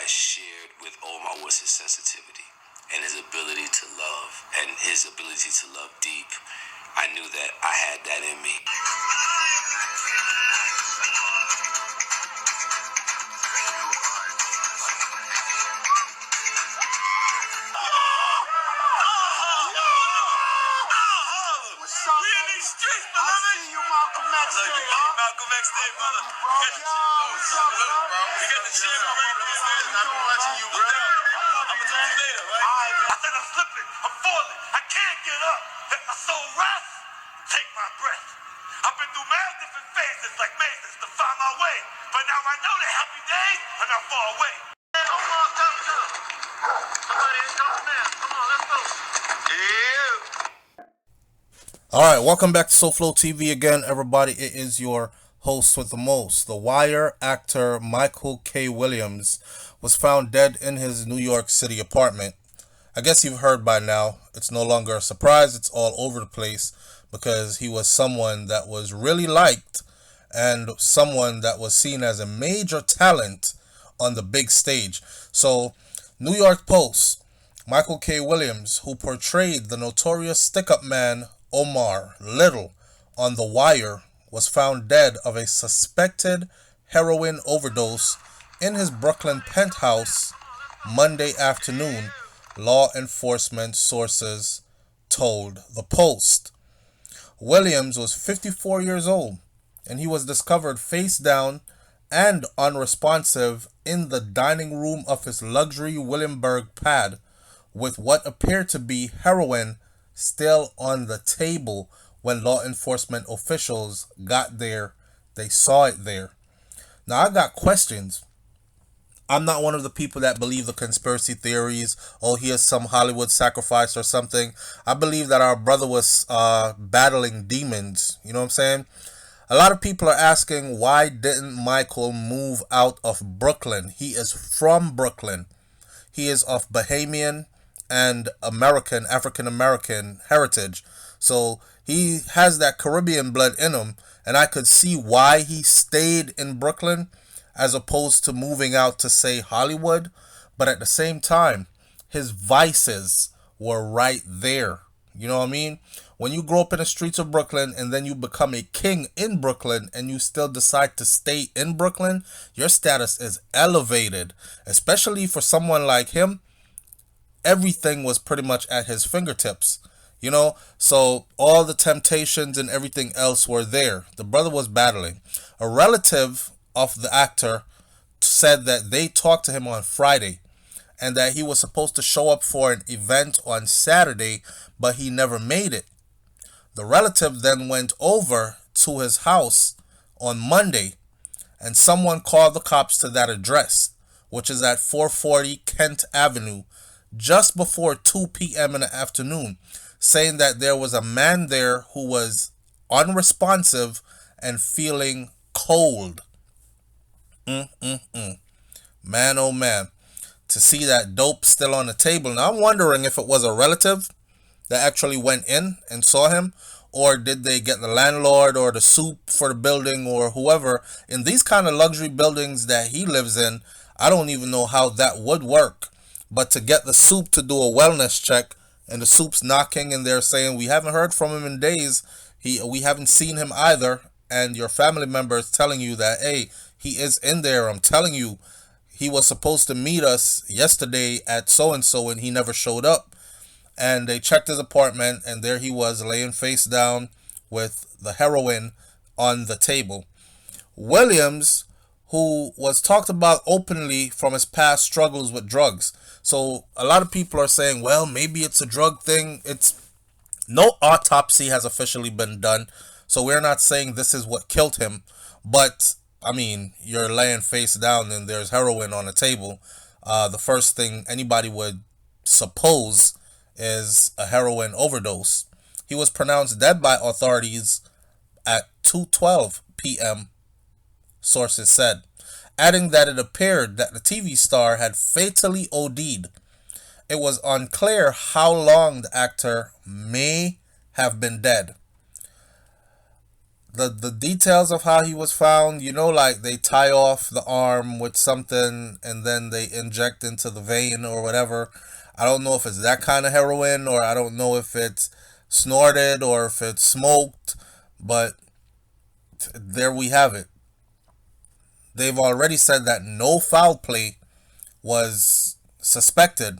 I shared with Omar was his sensitivity and his ability to love and his ability to love deep. I knew that I had that in me. Malcolm X Day, brother. We got the champion right there, man. I'm watching you, bro. I'm gonna talk to you later, right? I said I'm slipping, I'm falling, I can't get up. Let my soul rest, take my breath. I've been through many different phases, like mazes, to find my way. But now I know the happy days are not far away. Somebody is coming now. Come on, let's go. Yeah. Alright, welcome back to SouFLoTV again, everybody. It is your host with the most. The Wire actor Michael K. Williams was found dead in his New York City apartment. I guess you've heard by now. It's no longer a surprise. It's all over the place because he was someone that was really liked and someone that was seen as a major talent on the big stage. So, New York Post, Michael K. Williams, who portrayed the notorious stick-up man Omar Little on The Wire, was found dead of a suspected heroin overdose in his Brooklyn penthouse Monday afternoon, law enforcement sources told the Post. Williams was 54 years old, and he was discovered face down and unresponsive in the dining room of his luxury Williamsburg pad with what appeared to be heroin still on the table. When law enforcement officials got there, they saw it there. Now, I got questions. I'm not one of the people that believe the conspiracy theories. Oh, he is some Hollywood sacrifice or something. I believe that our brother was battling demons. You know what I'm saying? A lot of people are asking, why didn't Michael move out of Brooklyn? He is from Brooklyn. He is of Bahamian and African American heritage. So he has that Caribbean blood in him, and I could see why he stayed in Brooklyn as opposed to moving out to, say, Hollywood. But at the same time, his vices were right there. You know what I mean? When you grow up in the streets of Brooklyn and then you become a king in Brooklyn and you still decide to stay in Brooklyn, your status is elevated, especially for someone like him. Everything was pretty much at his fingertips, you know, so all the temptations and everything else were there. The brother was battling. A relative of the actor said that they talked to him on Friday and that he was supposed to show up for an event on Saturday, but he never made it. The relative then went over to his house on Monday, and someone called the cops to that address, which is at 440 Kent Avenue, just before 2 p.m. in the afternoon, saying that there was a man there who was unresponsive and feeling cold. Man, oh man, to see that dope still on the table. Now I'm wondering if it was a relative that actually went in and saw him, or did they get the landlord or the soup for the building or whoever. In these kind of luxury buildings that he lives in, I don't even know how that would work. But to get the soup to do a wellness check, and the soup's knocking and they're saying, we haven't heard from him in days, we haven't seen him either, and your family member is telling you that, hey, he is in there. I'm telling you, he was supposed to meet us yesterday at so-and-so and he never showed up. And they checked his apartment and there he was laying face down with the heroin on the table. Williams, who was talked about openly from his past struggles with drugs. So a lot of people are saying, well, maybe it's a drug thing. No autopsy has officially been done, so we're not saying this is what killed him. But I mean, you're laying face down and there's heroin on the table. The first thing anybody would suppose is a heroin overdose. He was pronounced dead by authorities at 2:12 p.m., sources said, adding that it appeared that the TV star had fatally OD'd. It was unclear how long the actor may have been dead. the details of how he was found, like they tie off the arm with something and then they inject into the vein or whatever. I don't know if it's that kind of heroin, or I don't know if it's snorted or if it's smoked, but there we have it. They've already said that no foul play was suspected,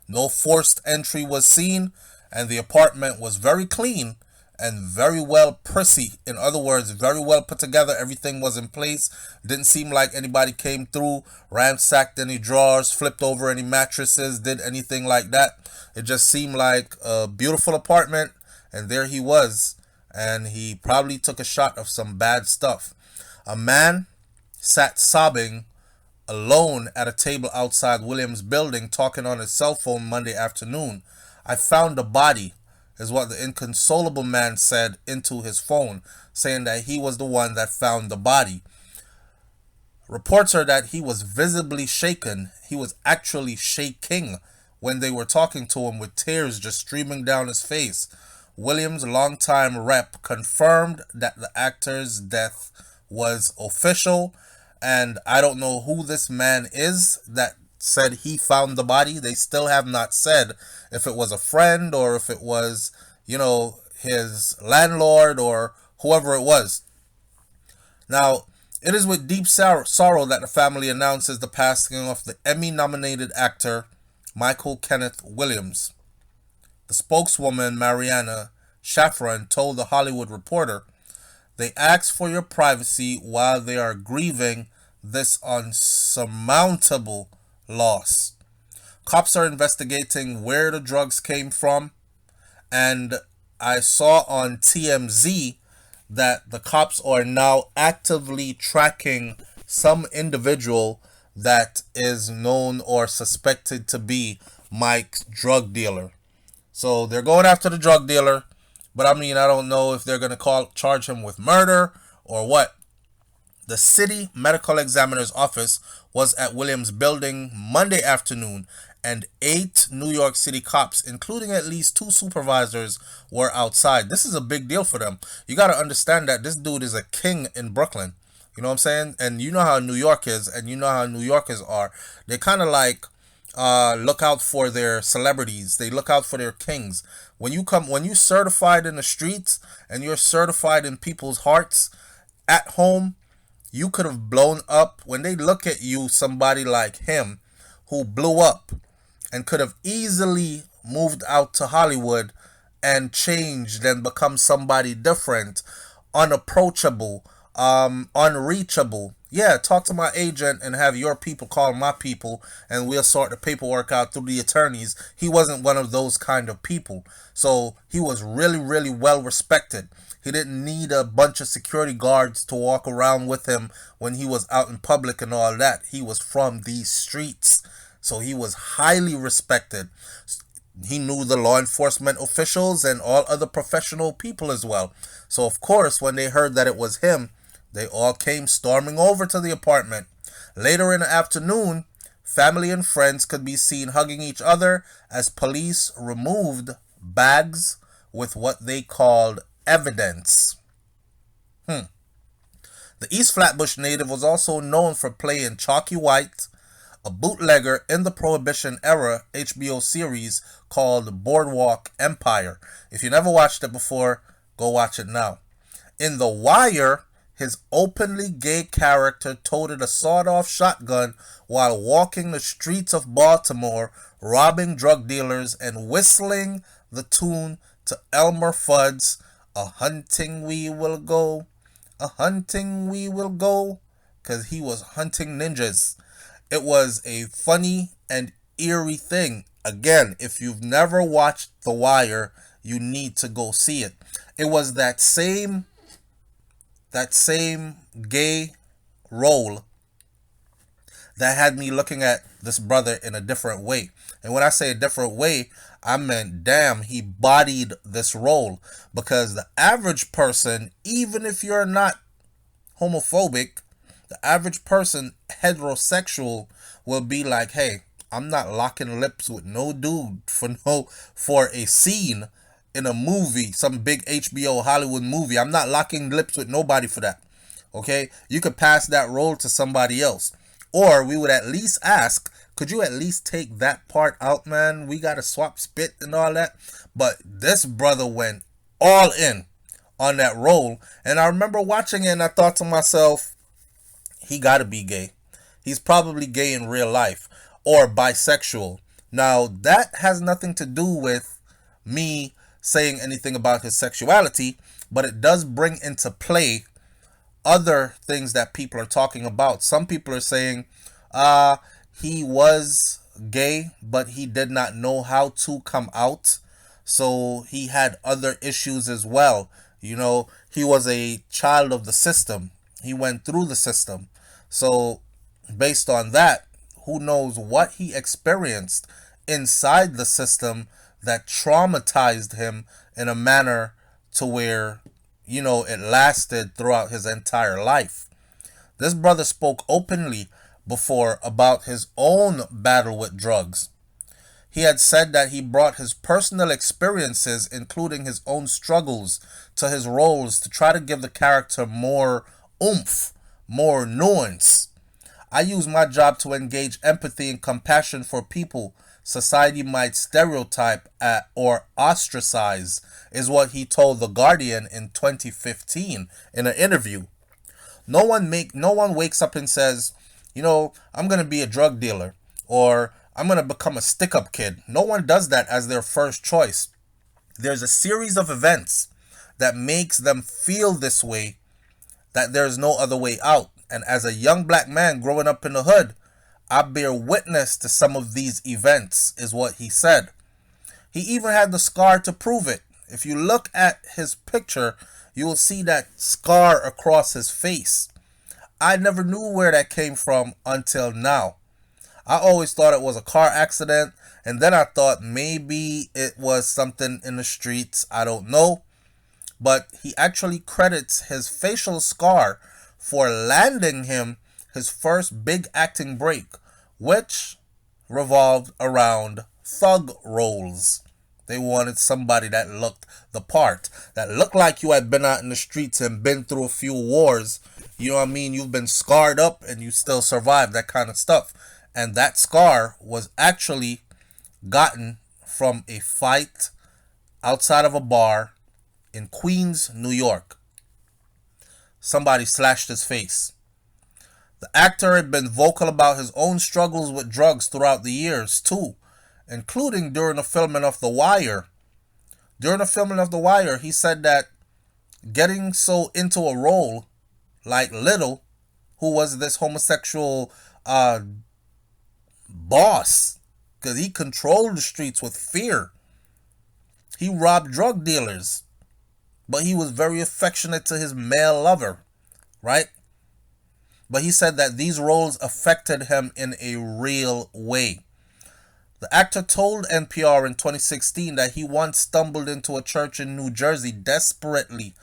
no forced entry was seen, and the apartment was very clean and very well prissy. In other words, very well put together. Everything was in place. Didn't seem like anybody came through, ransacked any drawers, flipped over any mattresses, did anything like that. It just seemed like a beautiful apartment, and there he was. And he probably took a shot of some bad stuff. A man sat sobbing alone at a table outside Williams' building, talking on his cell phone Monday afternoon. "I found a body," is what the inconsolable man said into his phone, saying that he was the one that found the body. Reports are that he was visibly shaken. He was actually shaking when they were talking to him, with tears just streaming down his face. Williams' longtime rep confirmed that the actor's death was official, and I don't know who this man is that said he found the body. They still have not said if it was a friend or if it was, his landlord or whoever it was. Now, it is with deep sorrow that the family announces the passing of the Emmy-nominated actor Michael Kenneth Williams. The spokeswoman, Mariana Shafran, told The Hollywood Reporter, "They ask for your privacy while they are grieving this unsurmountable loss. Cops are investigating where the drugs came from, and I saw on TMZ that the cops are now actively tracking some individual that is known or suspected to be Mike's drug dealer." So they're going after the drug dealer, but I don't know if they're going to charge him with murder or what. The city medical examiner's office was at Williams' building Monday afternoon, and 8 New York City cops, including at least 2 supervisors, were outside. This is a big deal for them. You got to understand that this dude is a king in Brooklyn. You know what I'm saying? And you know how New York is, and you know how New Yorkers are. They kind of like look out for their celebrities. They look out for their kings. When you certified in the streets and you're certified in people's hearts at home, you could have blown up. When they look at you, somebody like him who blew up and could have easily moved out to Hollywood and changed and become somebody different, unapproachable, unreachable. Yeah, talk to my agent and have your people call my people and we'll sort the paperwork out through the attorneys. He wasn't one of those kind of people. So he was really, really well respected. He didn't need a bunch of security guards to walk around with him when he was out in public and all that. He was from these streets. So he was highly respected. He knew the law enforcement officials and all other professional people as well. So of course, when they heard that it was him, they all came storming over to the apartment. Later in the afternoon, family and friends could be seen hugging each other as police removed bags with what they called evidence. The East Flatbush native was also known for playing Chalky White, a bootlegger in the Prohibition era HBO series called Boardwalk Empire. If you never watched it before, go watch it now. In The Wire, his openly gay character toted a sawed-off shotgun while walking the streets of Baltimore, robbing drug dealers and whistling the tune to Elmer Fudd's "A hunting we will go, a hunting we will go," because he was hunting ninjas. It was a funny and eerie thing. Again, if you've never watched The Wire, you need to go see it. It was that same gay role that had me looking at this brother in a different way. And when I say a different way, I meant, damn, he bodied this role. Because the average person, even if you're not homophobic, the average person, heterosexual, will be like, hey, I'm not locking lips with no dude for a scene in a movie, some big HBO Hollywood movie. I'm not locking lips with nobody for that. Okay? You could pass that role to somebody else. Or we would at least ask, could you at least take that part out, man? We got to swap spit and all that. But this brother went all in on that role. And I remember watching it and I thought to myself, he got to be gay. He's probably gay in real life or bisexual. Now, that has nothing to do with me saying anything about his sexuality, but it does bring into play other things that people are talking about. Some people are saying he was gay, but he did not know how to come out. So he had other issues as well. You know, he was a child of the system. He went through the system. So based on that, who knows what he experienced inside the system that traumatized him in a manner to where, you know, it lasted throughout his entire life. This brother spoke openly before about his own battle with drugs. He had said that he brought his personal experiences, including his own struggles, to his roles to try to give the character more oomph, more nuance. I use my job to engage empathy and compassion for people society might stereotype at or ostracize, is what he told The Guardian in 2015 in an interview. No one wakes up and says, you know, I'm going to be a drug dealer or I'm going to become a stick-up kid. No one does that as their first choice. There's a series of events that makes them feel this way, that there's no other way out. And as a young black man growing up in the hood, I bear witness to some of these events, is what he said. He even had the scar to prove it. If you look at his picture, you will see that scar across his face. I never knew where that came from until now. I always thought it was a car accident, and then I thought maybe it was something in the streets. I don't know. But he actually credits his facial scar for landing him his first big acting break, which revolved around thug roles. They wanted somebody that looked the part, that looked like you had been out in the streets and been through a few wars. You know what I mean? You've been scarred up and you still survived, that kind of stuff. And that scar was actually gotten from a fight outside of a bar in Queens, New York. Somebody slashed his face. The actor had been vocal about his own struggles with drugs throughout the years, too, including during the filming of The Wire. During the filming of The Wire, he said that getting so into a role like Little, who was this homosexual boss, because he controlled the streets with fear. He robbed drug dealers, but he was very affectionate to his male lover, right? But he said that these roles affected him in a real way. The actor told NPR in 2016 that he once stumbled into a church in New Jersey desperately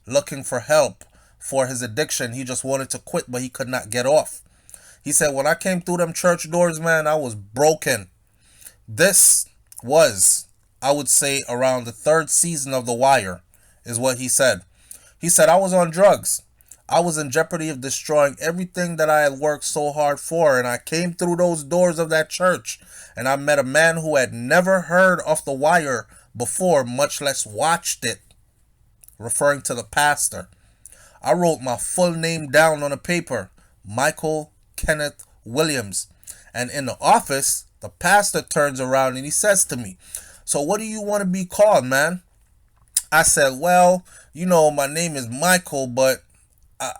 looking for help for his addiction. He just wanted to quit, but he could not get off. He said, when I came through them church doors, man, I was broken. This was, I would say, around the third season of The Wire, is what he said. He said, I was on drugs. I was in jeopardy of destroying everything that I had worked so hard for, and I came through those doors of that church, and I met a man who had never heard of The Wire before, much less watched it, referring to the pastor. I wrote my full name down on a paper, Michael Kenneth Williams, and in the office, the pastor turns around and he says to me, so what do you want to be called, man? I said, well, you know, my name is Michael, but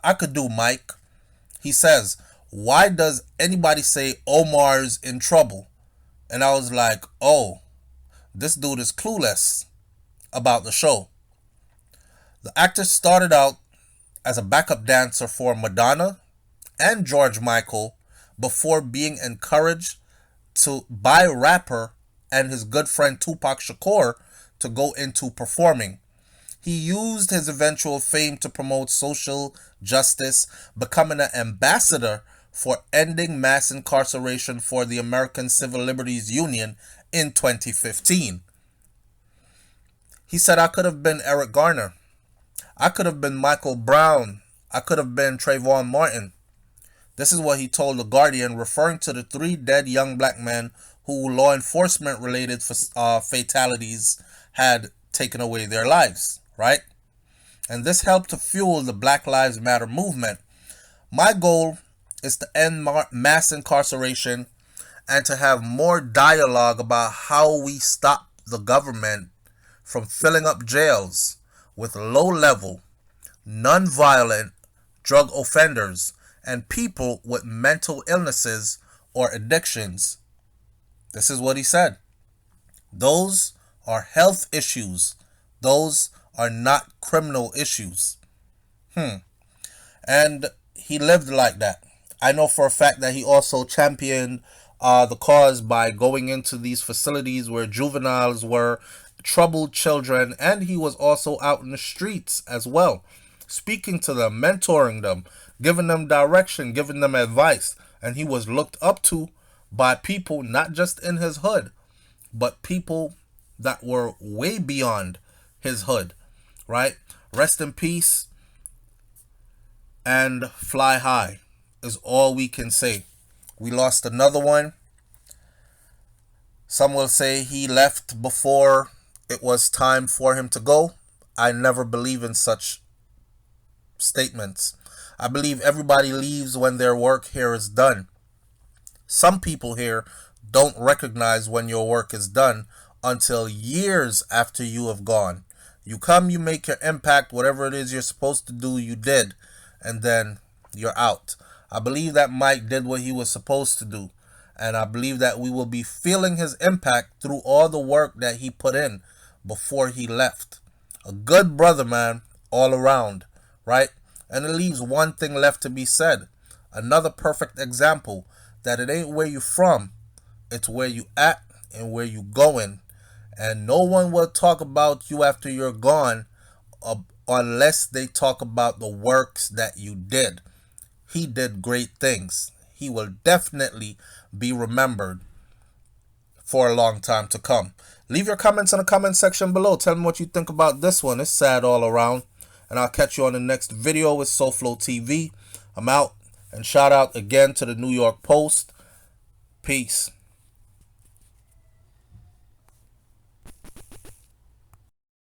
I could do Mike. He says, why does anybody say Omar's in trouble? And I was like, oh, this dude is clueless about the show. The actor started out as a backup dancer for Madonna and George Michael before being encouraged by rapper and his good friend Tupac Shakur to go into performing. He used his eventual fame to promote social justice, becoming an ambassador for ending mass incarceration for the American Civil Liberties Union in 2015. He said, I could have been Eric Garner. I could have been Michael Brown. I could have been Trayvon Martin. This is what he told The Guardian, referring to the 3 dead young black men who law enforcement related fatalities had taken away their lives, right? And this helped to fuel the Black Lives Matter movement. My goal is to end mass incarceration and to have more dialogue about how we stop the government from filling up jails with low-level, non-violent drug offenders and people with mental illnesses or addictions. This is what he said. Those are health issues. Those are not criminal issues. And he lived like that. I know for a fact that he also championed the cause by going into these facilities where juveniles were, troubled children, and he was also out in the streets as well, speaking to them, mentoring them, giving them direction, giving them advice. And he was looked up to by people not just in his hood, but people that were way beyond his hood, right? Rest in peace and fly high is all we can say. We lost another one. Some will say he left before it was time for him to go. I never believe in such statements. I believe everybody leaves when their work here is done. Some people here don't recognize when your work is done until years after you have gone. You come, you make your impact, whatever it is you're supposed to do, you did, and then you're out. I believe that Mike did what he was supposed to do, and I believe that we will be feeling his impact through all the work that he put in before he left. A good brother, man, all around, right? And it leaves one thing left to be said. Another perfect example that it ain't where you from, it's where you at and where you going. And no one will talk about you after you're gone unless they talk about the works that you did. He did great things. He will definitely be remembered for a long time to come. Leave your comments in the comment section below. Tell me what you think about this one. It's sad all around. And I'll catch you on the next video with SouFLoTV. I'm out. And shout out again to the New York Post. Peace.